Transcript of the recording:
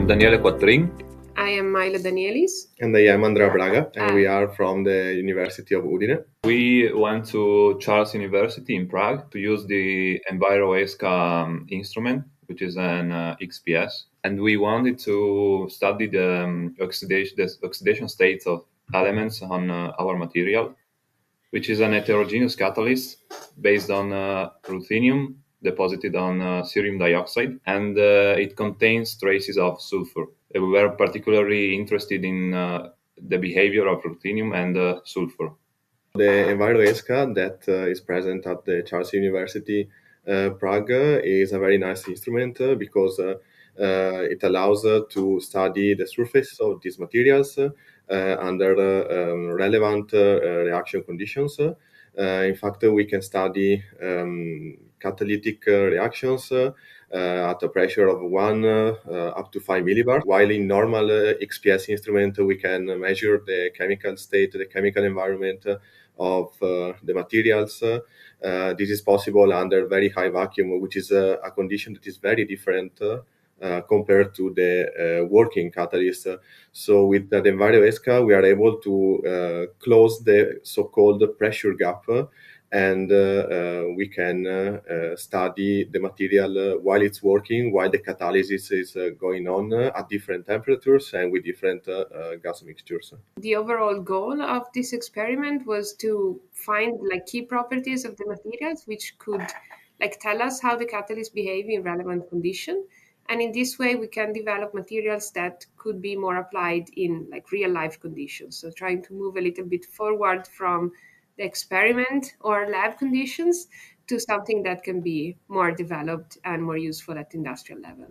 am Daniele Quattrin. I am Maila Danielis. And I am Andrea Braga, and we are from the University of Udine. We went to Charles University in Prague to use the EnviroESCA instrument, which is an XPS. And we wanted to study the oxidation states of elements on our material, which is an heterogeneous catalyst based on ruthenium deposited on cerium dioxide, and it contains traces of sulfur. We were particularly interested in the behavior of ruthenium and sulfur. The EnviroESCA that is present at the Charles University Prague is a very nice instrument because it allows to study the surface of these materials under relevant reaction conditions. In fact, we can study catalytic reactions at a pressure of 1 up to 5 millibars, while in normal XPS instrument we can measure the chemical state, the chemical environment of the materials. This is possible under very high vacuum, which is a condition that is very different compared to the working catalyst. So with the EnviroESCA, we are able to close the so-called pressure gap, and we can study the material while it's working, while the catalysis is going on at different temperatures and with different gas mixtures. The overall goal of this experiment was to find key properties of the materials which could tell us how the catalysts behave in relevant condition. And in this way, we can develop materials that could be more applied in real life conditions. So trying to move a little bit forward from the experiment or lab conditions to something that can be more developed and more useful at industrial level.